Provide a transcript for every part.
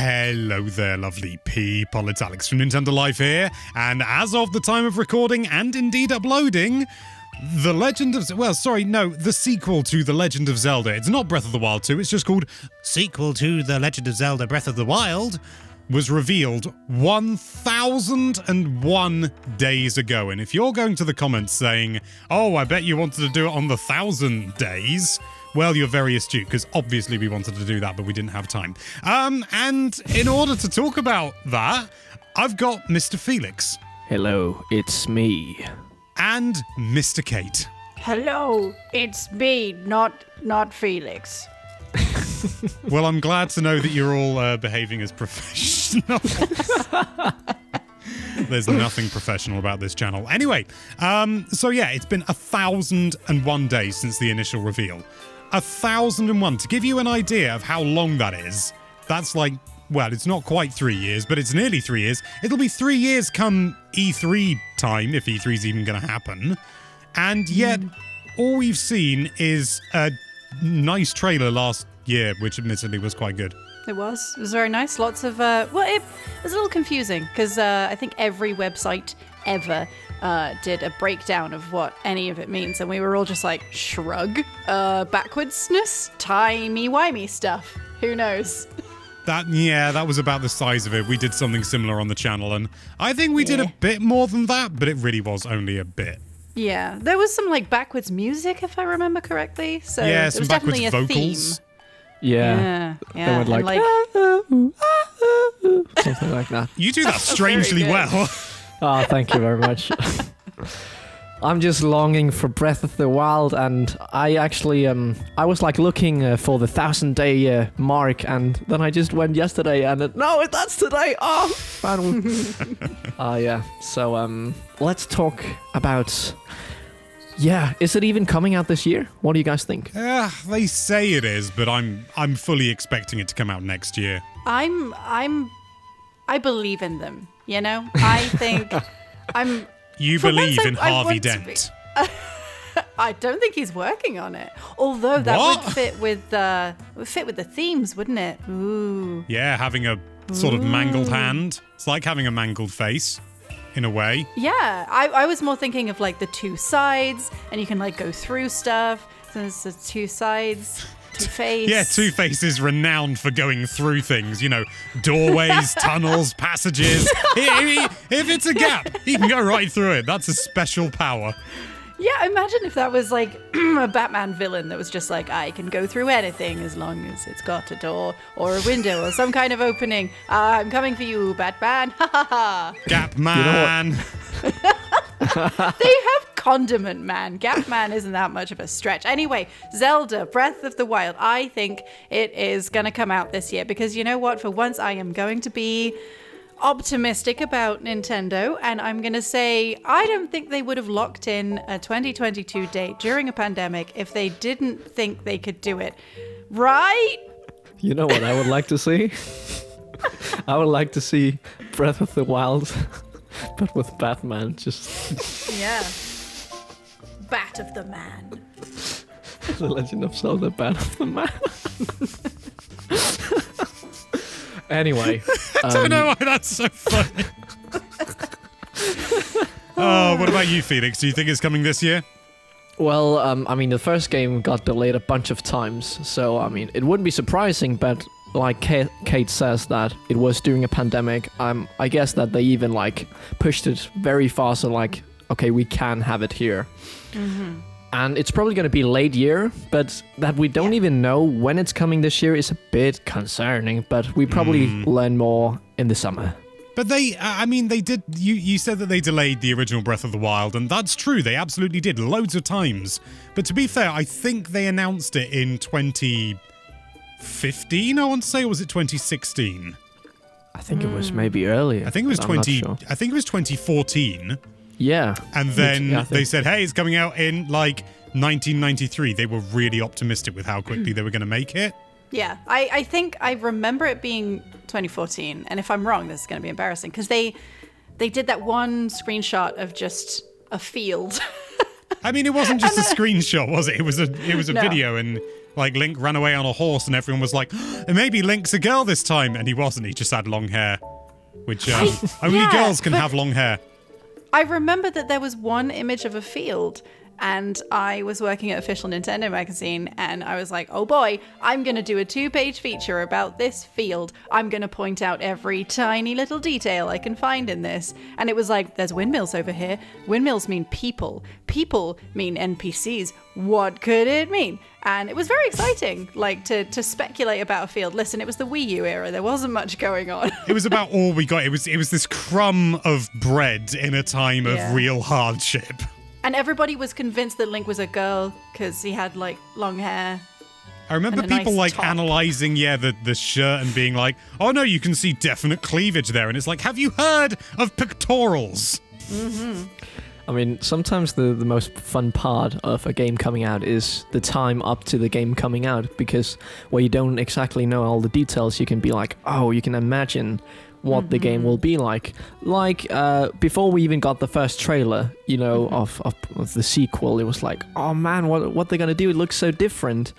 Hello there, lovely people. It's Alex from Nintendo Life here, and as of the time of recording and indeed uploading, the sequel to The Legend of Zelda. It's not Breath of the Wild 2, it's just called Sequel to The Legend of Zelda Breath of the Wild, was revealed 1,001 days ago. And if you're going to the comments saying, oh, I bet you wanted to do it on the 1,000 days, well, you're very astute, because obviously we wanted to do that, but we didn't have time. And in order to talk about that, I've got Mr. Felix. Hello, it's me. And Mr. Kate. Hello, it's me, not Felix. Well, I'm glad to know that you're all behaving as professionals. There's nothing professional about this channel. Anyway, it's been 1,001 days since the initial reveal. 1,001. To give you an idea of how long that is, that's like, well, it's not quite 3 years, but it's nearly 3 years. It'll be 3 years come E3 time, if E3's even going to happen. And yet, all we've seen is a nice trailer last year, which admittedly was quite good. It was very nice. Lots of, it was a little confusing because I think every website ever did a breakdown of what any of it means. And we were all just like, shrug, backwardsness, timey-wimey stuff. Who knows? That was about the size of it. We did something similar on the channel, and I think we did a bit more than that, but it really was only a bit. Yeah, there was some like backwards music, if I remember correctly. So yeah, there some was backwards definitely a vocals. theme. Yeah. They would like something like that. You do that strangely well. Oh, thank you very much. I'm just longing for Breath of the Wild, and I actually, I was like looking for the 1,000-day mark, and then I just went yesterday, and no, that's today. Oh, finally. Yeah. So, let's talk about. Yeah, is it even coming out this year? What do you guys think? They say it is, but I'm fully expecting it to come out next year. I believe in them. You know, I think I'm. You believe in Harvey Dent? I don't think he's working on it. Although that would fit with the themes, wouldn't it? Ooh. Yeah, having a sort of mangled hand. It's like having a mangled face, in a way. Yeah, I was more thinking of like the two sides, and you can like go through stuff. So there's the two sides. Two-Face. Yeah, Two-Face is renowned for going through things, doorways, tunnels, passages. If it's a gap, he can go right through it. That's a special power. Yeah, imagine if that was like a Batman villain that was just like, I can go through anything as long as it's got a door or a window or some kind of opening. I'm coming for you, Batman. Ha ha ha. Gap Man. They have Condiment Man. Gap Man isn't that much of a stretch. Anyway, Zelda, Breath of the Wild. I think it is going to come out this year because you know what? For once, I am going to be optimistic about Nintendo, and I'm going to say I don't think they would have locked in a 2022 date during a pandemic if they didn't think they could do it. Right? You know what I would like to see? I would like to see Breath of the Wild, but with Batman, just... Yeah. Bat of the Man. The Legend of Zelda, Bat of the Man. Anyway. I don't know why that's so funny. Oh, what about you, Felix? Do you think it's coming this year? Well, the first game got delayed a bunch of times, so, it wouldn't be surprising, but like Kate says that it was during a pandemic, I guess that they even, pushed it very fast and, okay, we can have it here. Mm-hmm. And it's probably going to be late year, but that we don't even know when it's coming this year is a bit concerning, but we probably learn more in the summer. But they did, you said that they delayed the original Breath of the Wild, and that's true, they absolutely did, loads of times. But to be fair, I think they announced it in 2015, I want to say, or was it 2016? I think it was maybe earlier. I think it was 2014. Yeah. And then they said, hey, it's coming out in 1993. They were really optimistic with how quickly they were going to make it. Yeah, I think I remember it being 2014. And if I'm wrong, this is going to be embarrassing because they did that one screenshot of just a field. It wasn't just a screenshot, was it? It was a video, and Like Link ran away on a horse and everyone was like, maybe Link's a girl this time. And he wasn't. He just had long hair, which only girls can have long hair. I remember that there was one image of a field, and I was working at Official Nintendo Magazine, and I was like, oh boy, I'm going to do a 2-page feature about this field. I'm going to point out every tiny little detail I can find in this. And it was like, there's windmills over here. Windmills mean people. People mean NPCs. What could it mean? And it was very exciting, like, to speculate about a field. Listen, it was the Wii U era. There wasn't much going on. It was about all we got. It was this crumb of bread in a time of real hardship. And everybody was convinced that Link was a girl because he had, like, long hair. I remember people, nice top. analysing, the shirt and being like, oh no, you can see definite cleavage there. And it's like, have you heard of pectorals? Mm-hmm. I mean, sometimes the most fun part of a game coming out is the time up to the game coming out, because where you don't exactly know all the details, you can be like, oh, you can imagine what the game will be like. Like, before we even got the first trailer, of the sequel, it was like, oh man, what they're gonna do? It looks so different.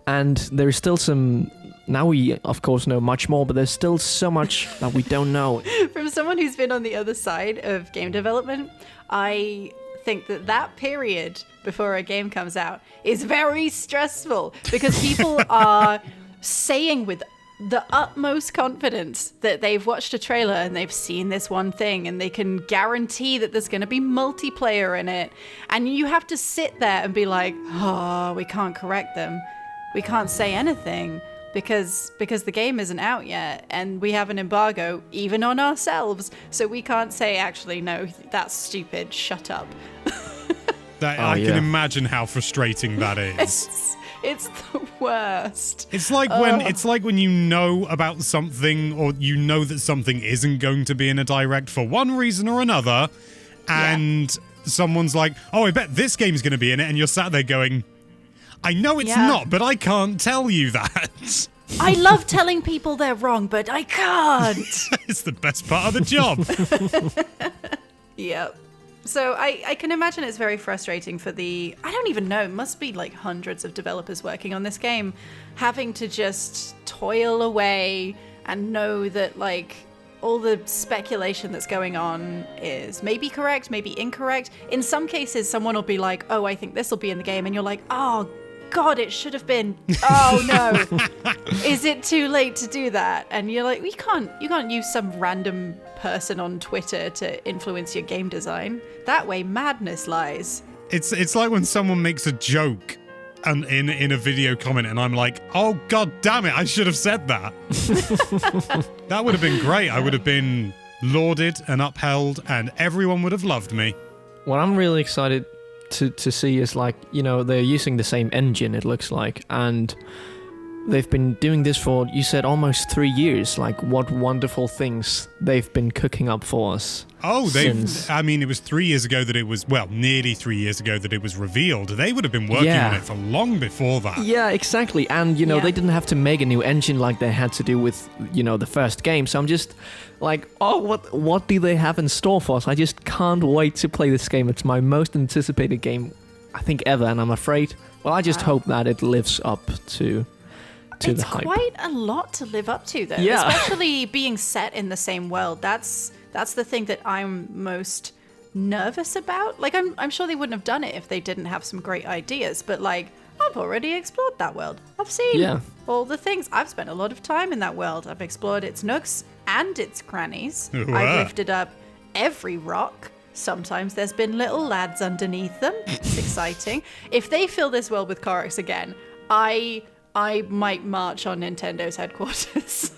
And there's still some... Now we, of course, know much more, but there's still so much that we don't know. From someone who's been on the other side of game development, I think that period before a game comes out is very stressful, because people are saying with the utmost confidence that they've watched a trailer and they've seen this one thing and they can guarantee that there's going to be multiplayer in it. And you have to sit there and be like, oh, we can't correct them. We can't say anything because the game isn't out yet and we have an embargo even on ourselves. So we can't say, actually, no, that's stupid. Shut up. I can imagine how frustrating that is. It's the worst. It's like when you know about something, or you know that something isn't going to be in a direct for one reason or another, and someone's like, oh, I bet this game's going to be in it, and you're sat there going, I know it's not, but I can't tell you that. I love telling people they're wrong, but I can't. It's the best part of the job. Yep. So I can imagine it's very frustrating for I don't even know, it must be like hundreds of developers working on this game, having to just toil away and know that, like, all the speculation that's going on is maybe correct, maybe incorrect. In some cases, someone will be like, oh, I think this will be in the game. And you're like, oh, God, it should have been. Oh, no. Is it too late to do that? And you're like, you can't use some random person on Twitter to influence your game design. That way, madness lies. It's like when someone makes a joke and in a video comment and I'm like, oh, God damn it, I should have said that. That would have been great. I would have been lauded and upheld and everyone would have loved me. What I'm really excited to see is, like, they're using the same engine, it looks like, and they've been doing this for, you said, almost 3 years. Like, what wonderful things they've been cooking up for us. Oh, it was 3 years ago that it was, nearly 3 years ago that it was revealed. They would have been working on it for long before that. Yeah, exactly. And, they didn't have to make a new engine like they had to do with, the first game. So I'm just like, oh, what do they have in store for us? I just can't wait to play this game. It's my most anticipated game, I think, ever. And I'm afraid, I just hope that it lives up to the hype. It's quite a lot to live up to, though. Yeah. Especially being set in the same world. That's the thing that I'm most nervous about. Like, I'm sure they wouldn't have done it if they didn't have some great ideas. But, like, I've already explored that world. I've seen all the things. I've spent a lot of time in that world. I've explored its nooks and its crannies. Wow. I've lifted up every rock. Sometimes there's been little lads underneath them. It's exciting. If they fill this world with Koroks again, I might march on Nintendo's headquarters.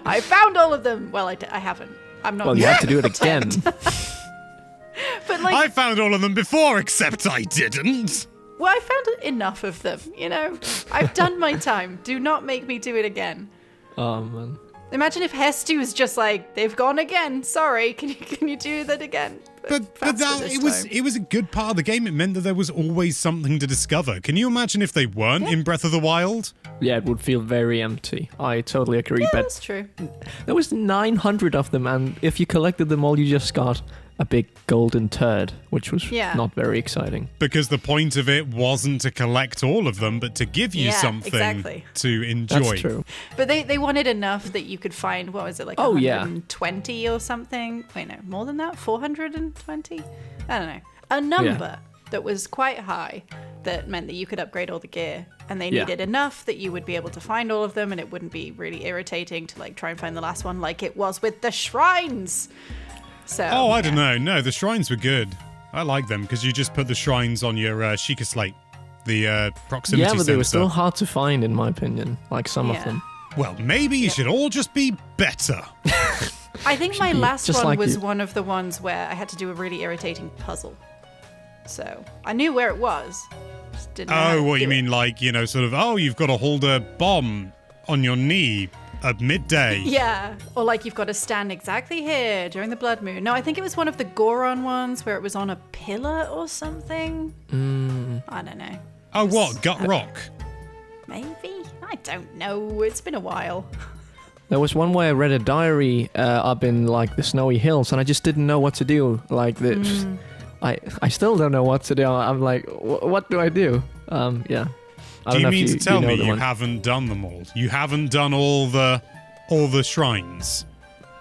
I found all of them. Well, I haven't. I'm not. Well, you have to do it again. But, like, I found all of them before, except I didn't. Well, I found enough of them. I've done my time. Do not make me do it again. Oh man. Imagine if Hestu was just like, they've gone again. Sorry, can you do that again? But faster that, this time. it was a good part of the game. It meant that there was always something to discover. Can you imagine if they weren't in Breath of the Wild? Yeah, it would feel very empty. I totally agree. Yeah, But that's true. there was 900 of them, and if you collected them all, you just got a big golden turd, which was not very exciting. Because the point of it wasn't to collect all of them, but to give you something to enjoy. That's true. But they wanted enough that you could find, what was it, like 120 or something? Wait, no, more than that? 420? I don't know. A number that was quite high that meant that you could upgrade all the gear. And they needed enough that you would be able to find all of them and it wouldn't be really irritating to like try and find the last one like it was with the shrines. So, I don't know. No, the shrines were good. I like them because you just put the shrines on your Sheikah slate, the proximity sensor. Yeah, but they were still hard to find, in my opinion, like some of them. Well, maybe you should all just be better. I think my last one like was one of the ones where I had to do a really irritating puzzle. So I knew where it was. Just didn't know how to what do you it. mean, like, you know, sort of, you've got to hold a bomb on your knee at midday. Yeah, or like you've got to stand exactly here during the blood moon. No, I think it was one of the Goron ones where it was on a pillar or something. I don't know. Oh, what? Gut rock? Maybe? I don't know. It's been a while. There was one where I read a diary up in like the snowy hills, and I just didn't know what to do. Like this, I still don't know what to do. I'm like, what do I do? Yeah. Do you mean to tell me you haven't done them all? You haven't done all the shrines?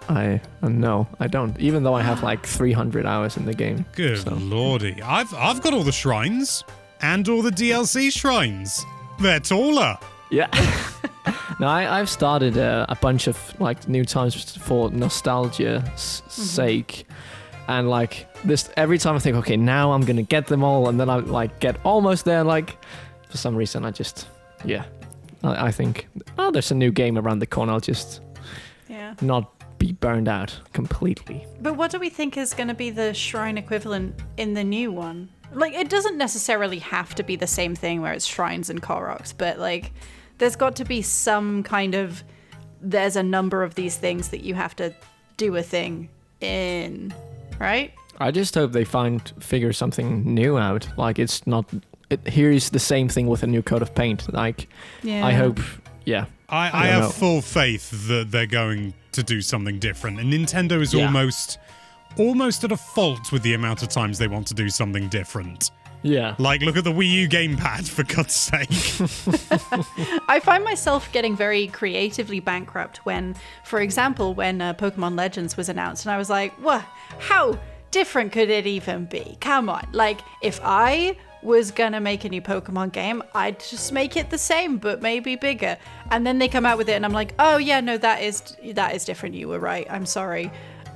No, I don't. Even though I have like 300 hours in the game. Good lordy. I've got all the shrines and all the DLC shrines. They're taller. Yeah. No, I've started a bunch of like new times for nostalgia's sake. And like this, every time I think, okay, now I'm going to get them all. And then I like get almost there. Like for some reason, I just, I think, there's a new game around the corner. I'll just not be burned out completely. But what do we think is going to be the shrine equivalent in the new one? Like, it doesn't necessarily have to be the same thing where it's shrines and Koroks, but like, there's got to be some kind of, there's a number of these things that you have to do a thing in, right? I just hope they figure something new out. Like, it's not, here's the same thing with a new coat of paint. Like, I hope, I have full faith that they're going to do something different. And Nintendo is almost at a fault with the amount of times they want to do something different. Yeah. Like, look at the Wii U gamepad, for God's sake. I find myself getting very creatively bankrupt when, for example, when Pokemon Legends was announced, and I was like, what? How different could it even be? Come on. Like, if I was gonna make a new Pokemon game, I'd just make it the same, but maybe bigger. And then they come out with it, and I'm like, oh yeah, no, that is different. You were right. I'm sorry.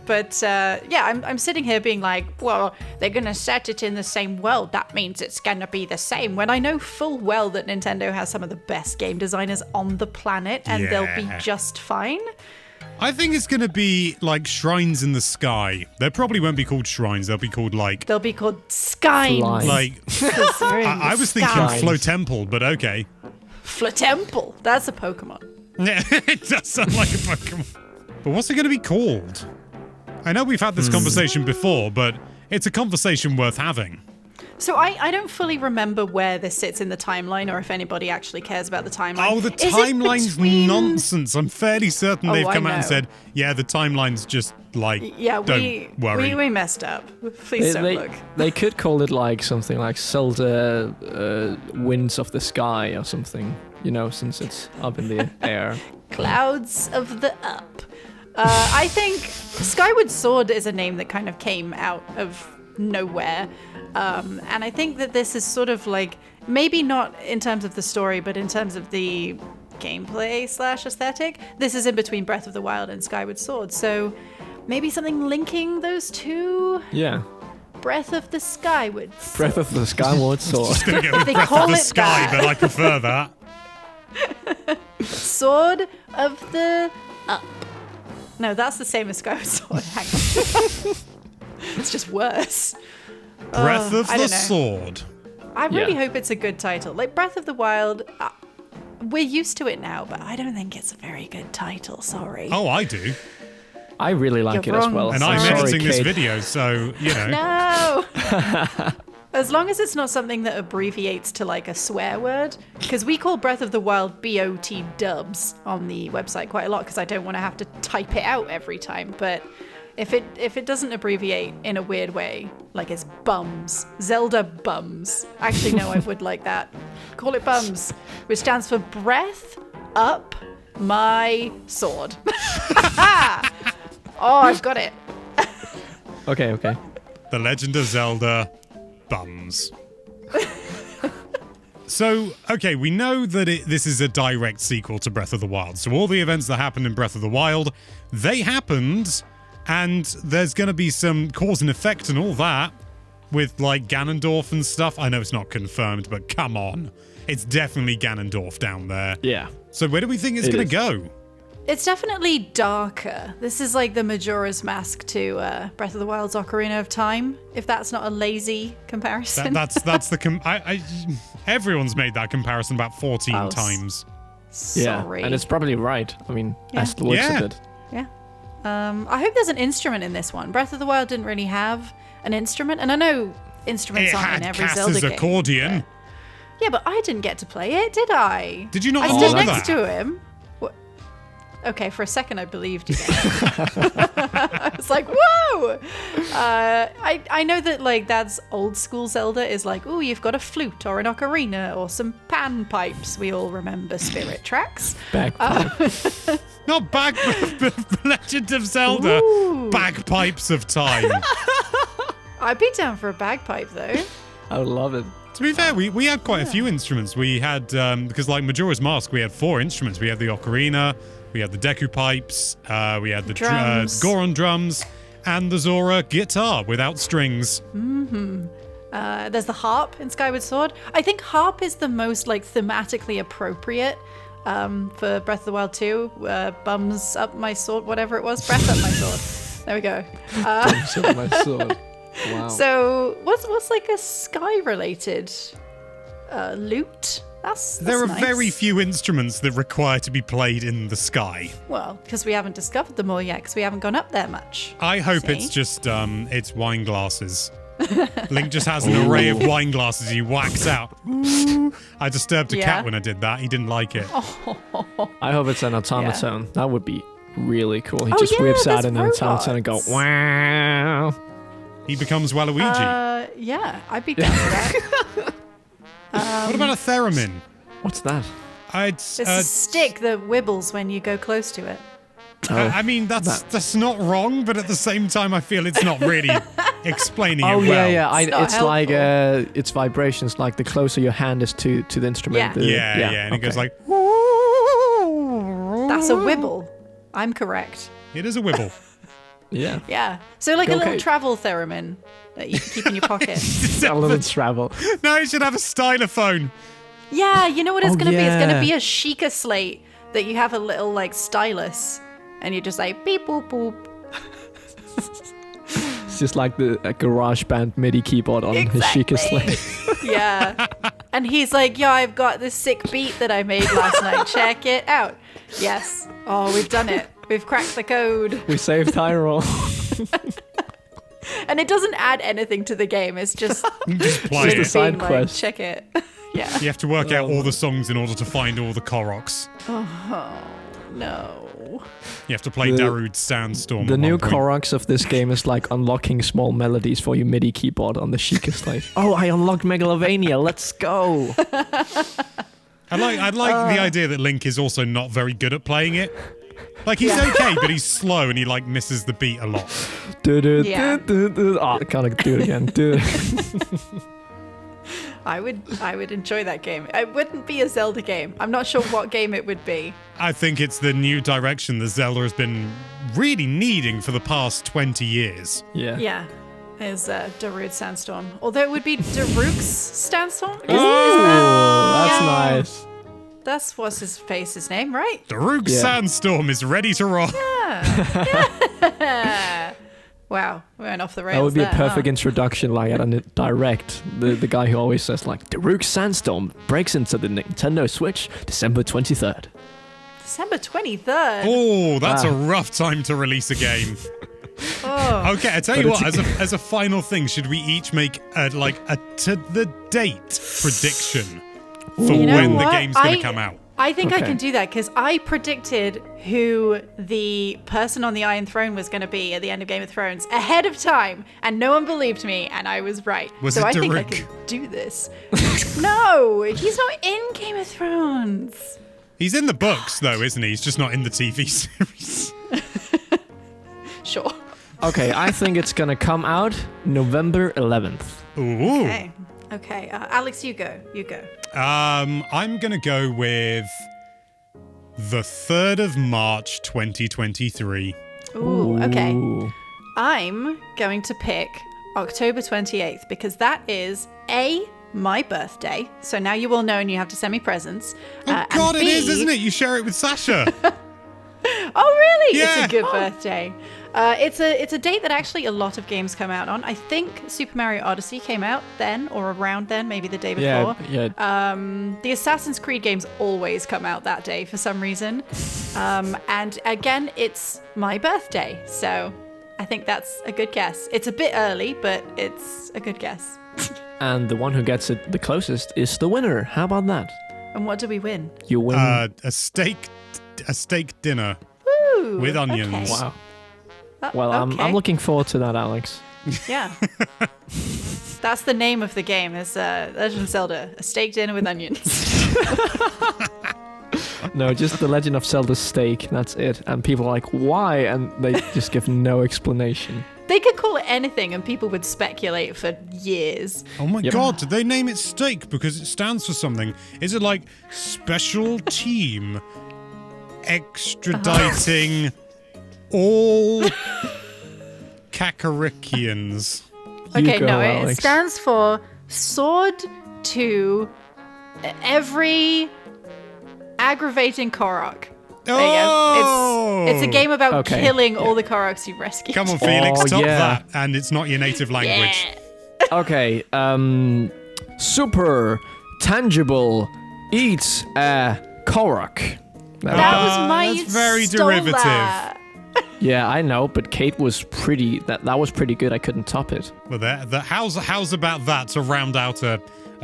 But I'm sitting here being like, well, they're gonna set it in the same world. That means it's gonna be the same. When I know full well that Nintendo has some of the best game designers on the planet, and they'll be just fine. I think it's going to be like shrines in the sky. They probably won't be called shrines. They'll be called like... They'll be called Skynes. Like, I was thinking Flotemple, but okay. Flotemple. That's a Pokemon. Yeah, it does sound like a Pokemon. But what's it going to be called? I know we've had this conversation before, but it's a conversation worth having. So I don't fully remember where this sits in the timeline, or if anybody actually cares about the timeline. Oh, the timeline's nonsense. I'm fairly certain they've come out and said, yeah, the timeline's just like, don't worry. We messed up. Please don't look. They could call it like something like Zelda Winds of the Sky or something, you know, since it's up in the air. Clouds of the Up. I think Skyward Sword is a name that kind of came out of nowhere. And I think that this is sort of like, maybe not in terms of the story, but in terms of the gameplay / aesthetic, this is in between Breath of the Wild and Skyward Sword. So maybe something linking those two? Yeah. Breath of the Skyward Sword. Breath of the Skyward Sword. Just gonna go with Breath of the Sky, but I prefer that. Sword of the Up. No, that's the same as Skyward Sword. Hang on. It's just worse. Breath of the Sword. I really hope it's a good title. Like Breath of the Wild, we're used to it now, but I don't think it's a very good title. Sorry. Oh, I do. I really like You're it as wrong. well. And I'm I'm sorry, editing this Kate. video, so, you know. No. As long as it's not something that abbreviates to like a swear word, because we call Breath of the Wild BOT dubs on the website quite a lot, because I don't want to have to type it out every time. But if it doesn't abbreviate in a weird way, like it's bums, Zelda bums. Actually, no, I would like that. Call it bums, which stands for breath up my sword. Oh, I've got it. Okay. The Legend of Zelda bums. So, okay, we know that this is a direct sequel to Breath of the Wild. So all the events that happened in Breath of the Wild, they happened, and there's going to be some cause and effect and all that with, like, Ganondorf and stuff. I know it's not confirmed, but come on. It's definitely Ganondorf down there. Yeah. So where do we think it's It going is. to go? It's definitely darker. This is like the Majora's Mask to Breath of the Wild's Ocarina of Time, if that's not a lazy comparison. That's the everyone's made that comparison about 14 Oh, times. Sorry. Yeah, and it's probably right. I mean, Yeah. as the looks Yeah. of it. Yeah. I hope there's an instrument in this one. Breath of the Wild didn't really have an instrument, and I know instruments It aren't in had every Zelda Cass's game. accordion. Yeah, but I didn't get to play it, did I? Did you not I know stood that? next to him. What? Okay, for a second I believed you. I was like, whoa! I know that like that's old school Zelda is like, oh, you've got a flute or an ocarina or some pan pipes. We all remember Spirit Tracks. Bagpipe. Not Legend of Zelda. Ooh. Bagpipes of Time. I'd be down for a bagpipe though. I would love it. To be fair, we had quite a few instruments. We had, because like Majora's Mask, we had 4 instruments. We had the ocarina, we had the Deku pipes, we had the Drums. Goron drums, and the Zora guitar without strings. There's the harp in Skyward Sword. I think harp is the most like thematically appropriate for Breath of the Wild 2. Bums up my sword, whatever it was. Breath up my sword. There we go. Tips of my sword. Wow. So what's like a sky related lute? That's There are nice. very few instruments that require to be played in the sky. Well, because we haven't discovered them all yet, because we haven't gone up there much. I hope See? it's just, it's wine glasses. Link just has an array of wine glasses he whacks out. Ooh. I disturbed a Yeah. cat when I did that. He didn't like it. I hope it's an automaton. That would be really cool. He Oh, just yeah, whips out there's an automaton and go, robots. wow. He becomes Waluigi. Yeah, I'd be down for that. What about a theremin? What's that? It's It's a stick that wibbles when you go close to it. I mean, that's not wrong, but at the same time, I feel it's not really explaining it Oh, well. yeah. It's not It's like, helpful. it's vibrations. Like the closer your hand is to the instrument. Yeah. Yeah, and it goes like. That's a wibble. I'm correct. It is a wibble. Yeah. Yeah. So like a Okay. little travel theremin that you keep in your pocket. A little travel. No, you should have a stylophone. Yeah, you know what it's Oh, gonna be? It's gonna yeah. be a Sheikah slate that you have a little like stylus, and you just like beep boop boop. It's just like the garage band MIDI keyboard on his Sheikah Exactly. slate. Yeah. And he's like, yeah, I've got this sick beat that I made last night. Check it out. Yes. Oh, we've done it. We've cracked the code. We saved Hyrule. And it doesn't add anything to the game. It's just Just play Just a it. side being like, quest. check it. Yeah. You have to work out all the songs in order to find all the Koroks. No. You have to play The- Darude Sandstorm. The at new one point. Koroks of this game is like unlocking small melodies for your MIDI keyboard on the Sheikah slate. Oh, I unlocked Megalovania. Let's go. I like the idea that Link is also not very good at playing it. Like he's okay, but he's slow and he like misses the beat a lot. Yeah. Oh, I can't do it again. I would enjoy that game. It wouldn't be a Zelda game. I'm not sure what game it would be. I think it's the new direction that Zelda has been really needing for the past 20 years. Yeah. Yeah. Is Darude Sandstorm. Although it would be Daruk's Sandstorm? Oh, that's Yeah. nice. That's what's his face's name, right? Daruk Yeah. Sandstorm is ready to rock. Wow, we went off the rails. That would be a there, perfect huh? introduction, like at a direct. The guy who always says like, Daruk Sandstorm breaks into the Nintendo Switch December 23rd. December 23rd. Oh, that's a rough time to release a game. Oh. Okay, I tell you what, as a final thing, should we each make a to the date prediction for You know when what? the game's going to come out? I think I Okay. can do that because I predicted who the person on the Iron Throne was going to be at the end of Game of Thrones ahead of time, and no one believed me, and I was right. Was so it I think I Daruk? can do this. No, he's not in Game of Thrones. He's in the books, though, isn't he? He's just not in the TV series. Sure. Okay, I think it's gonna come out November 11th. Ooh. Okay. Alex, you go. You go. I'm going to go with the 3rd of March, 2023. Ooh. Okay. Ooh. I'm going to pick October 28th because that is my birthday. So now you will know and you have to send me presents. Oh, God, it is, isn't it? You share it with Sasha. Oh, really? Yeah. It's a good birthday. It's a date that actually a lot of games come out on. I think Super Mario Odyssey came out then or around then, maybe the day before. Yeah. The Assassin's Creed games always come out that day for some reason. And again, it's my birthday. So I think that's a good guess. It's a bit early, but it's a good guess. And the one who gets it the closest is the winner. How about that? And what do we win? You win. A steak dinner Ooh, with onions. okay. Wow. Well, okay. I'm looking forward to that, Alex. Yeah. That's the name of the game. It's Legend of Zelda, a steak dinner with onions. No, just the Legend of Zelda steak. That's it. And people are like, why? And they just give no explanation. They could call it anything and people would speculate for years. Oh my Yep. God, did they name it steak because it stands for something? Is it like special team extraditing all Kakarickians? You Okay, go, no, it Alex. stands for Sword to Every Aggravating Korok. There you go. It's a game about Okay. killing all the Koroks you rescued. Come on, Felix, Oh, top yeah. that. And it's not your native language. Yeah. Okay, super tangible eats a Korok. That was my that's very stole derivative. that. Yeah, I know, but Kate was pretty. That was pretty good. I couldn't top it. Well, how's about that to round out a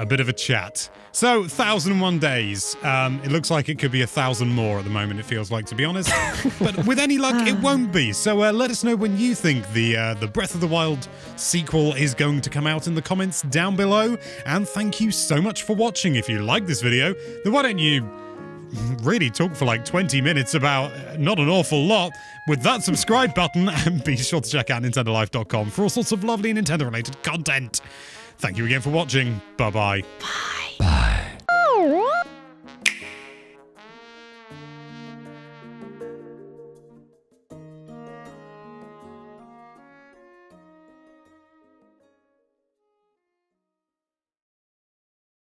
bit of a chat? So, 1,001 days. It looks like it could be 1,000 more at the moment, it feels like, to be honest. But with any luck, it won't be. So let us know when you think the Breath of the Wild sequel is going to come out in the comments down below. And thank you so much for watching. If you like this video, then why don't you really talk for like 20 minutes about not an awful lot with that subscribe button, and be sure to check out nintendolife.com for all sorts of lovely Nintendo-related content. Thank you again for watching. Bye-bye. Bye.